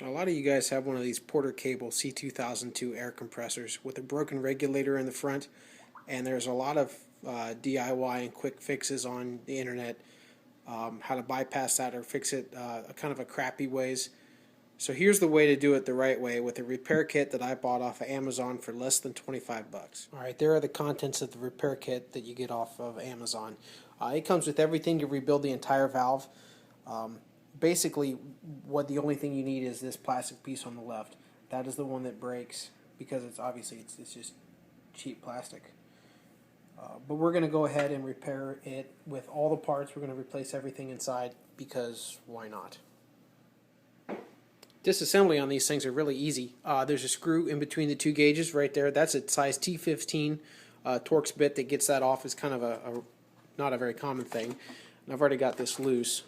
A lot of you guys have one of these Porter Cable C2002 air compressors with a broken regulator in the front, and there's a lot of DIY and quick fixes on the internet, how to bypass that or fix it kind of a crappy ways. So here's the way to do it the right way with a repair kit that I bought off of Amazon for less than 25 bucks. Alright, there are the contents of the repair kit that you get off of Amazon. It comes with everything to rebuild the entire valve. Basically, the only thing you need is this plastic piece on the left. That is the one that breaks because it's just cheap plastic. But we're going to go ahead and repair it with all the parts. We're going to replace everything inside because why not? Disassembly on these things are really easy. There's a screw in between the two gauges right there. That's a size T15 Torx bit that gets that off. Is kind of not a very common thing. And I've already got this loose,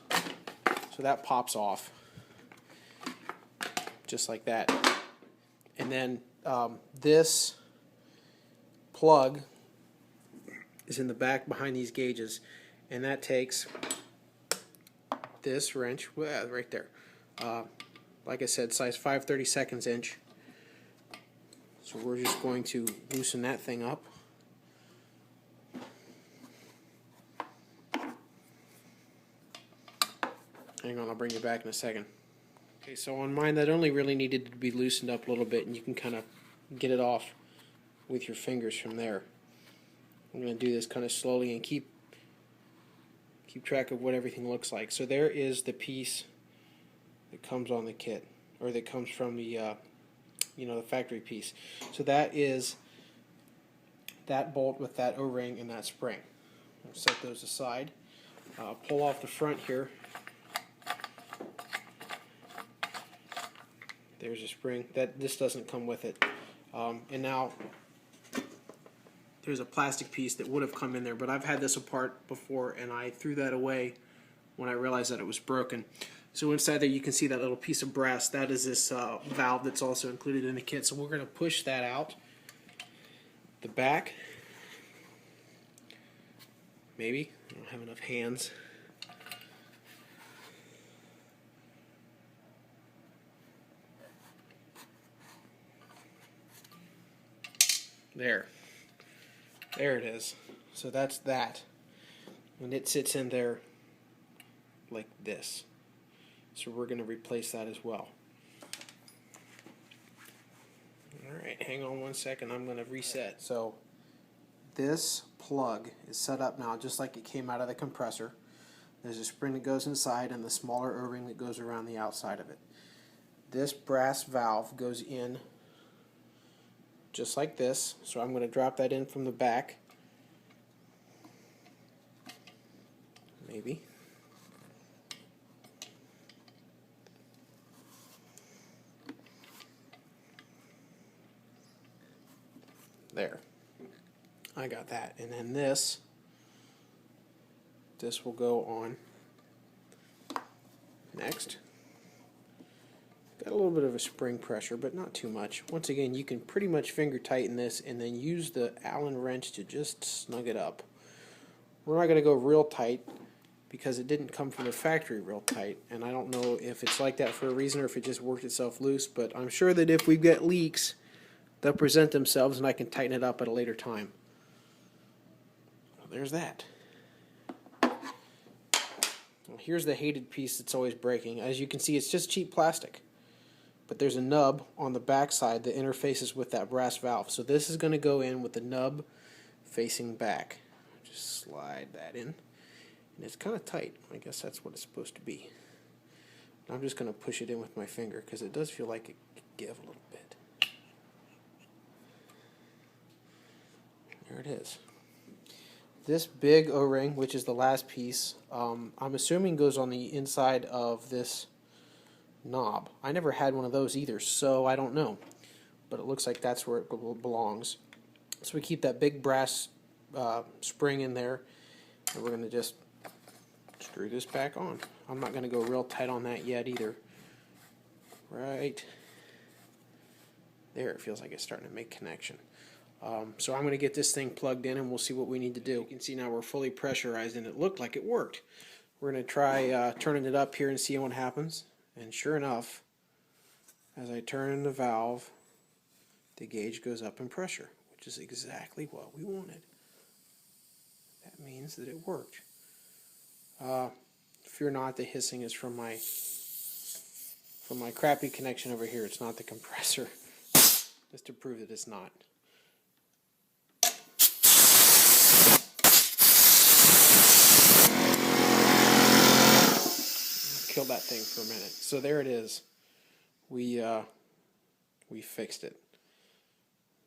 so that pops off just like that. And then this plug is in the back behind these gauges, and that takes this wrench right there. Like I said, size 5/32 inch. So we're just going to loosen that thing up. Hang on, I'll bring you back in a second. Okay, so on mine that only really needed to be loosened up a little bit, and you can kind of get it off with your fingers from there. I'm going to do this kind of slowly and keep track of what everything looks like. So there is the piece that comes on the kit, or that comes from the the factory piece. So that is that bolt with that O-ring and that spring. I'll set those aside. Pull off the front here. There's a spring. This doesn't come with it. And now there's a plastic piece that would have come in there, but I've had this apart before and I threw that away when I realized that it was broken. So inside there you can see that little piece of brass. That is this valve that's also included in the kit. So we're going to push that out the back. Maybe. I don't have enough hands. There it is. So that's that, and it sits in there like this. So we're going to replace that as well. Alright, hang on one second, I'm going to reset. So this plug is set up now just like it came out of the compressor. There's a spring that goes inside and the smaller O-ring that goes around the outside of it. This brass valve goes in just like this, so I'm going to drop that in from the back. Maybe. There. I got that. And then this will go on next. Got a little bit of a spring pressure, but not too much. Once again, you can pretty much finger tighten this and then use the Allen wrench to just snug it up. We're not going to go real tight because it didn't come from the factory real tight, and I don't know if it's like that for a reason or if it just worked itself loose, but I'm sure that if we get leaks, they'll present themselves and I can tighten it up at a later time. Well, there's that. Well, here's the hated piece that's always breaking. As you can see, it's just cheap plastic. But there's a nub on the back side that interfaces with that brass valve. So this is going to go in with the nub facing back. Just slide that in. And it's kind of tight. I guess that's what it's supposed to be. I'm just going to push it in with my finger because it does feel like it could give a little bit. There it is. This big O-ring, which is the last piece, I'm assuming goes on the inside of this knob. I never had one of those either, so I don't know. But it looks like that's where it belongs. So we keep that big brass spring in there, and we're going to just screw this back on. I'm not going to go real tight on that yet either. Right there, it feels like it's starting to make connection. So I'm going to get this thing plugged in and we'll see what we need to do. You can see now we're fully pressurized and it looked like it worked. We're going to try turning it up here and see what happens. And sure enough, As I turn the valve, the gauge goes up in pressure, which is exactly what we wanted. That means that it worked. Fear not, the hissing is from my crappy connection over here. It's not the compressor. Just to prove that it's not. Kill that thing for a minute. So there it is. We fixed it.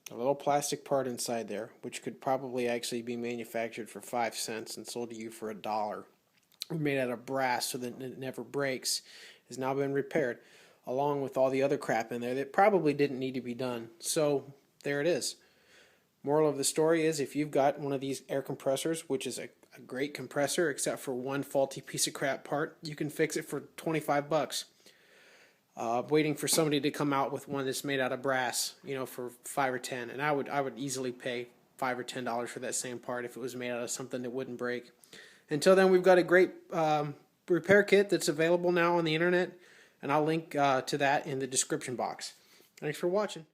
A little plastic part inside there, which could probably actually be manufactured for 5 cents and sold to you for $1. Made out of brass so that it never breaks, has now been repaired, along with all the other crap in there that probably didn't need to be done. So there it is. Moral of the story is, if you've got one of these air compressors, which is a great compressor except for one faulty piece of crap part, you can fix it for 25 bucks. Waiting for somebody to come out with one that's made out of brass, for 5 or 10, and I would easily pay $5 or $10 for that same part if it was made out of something that wouldn't break. Until then, we've got a great repair kit that's available now on the internet, and I'll link to that in the description box. Thanks for watching.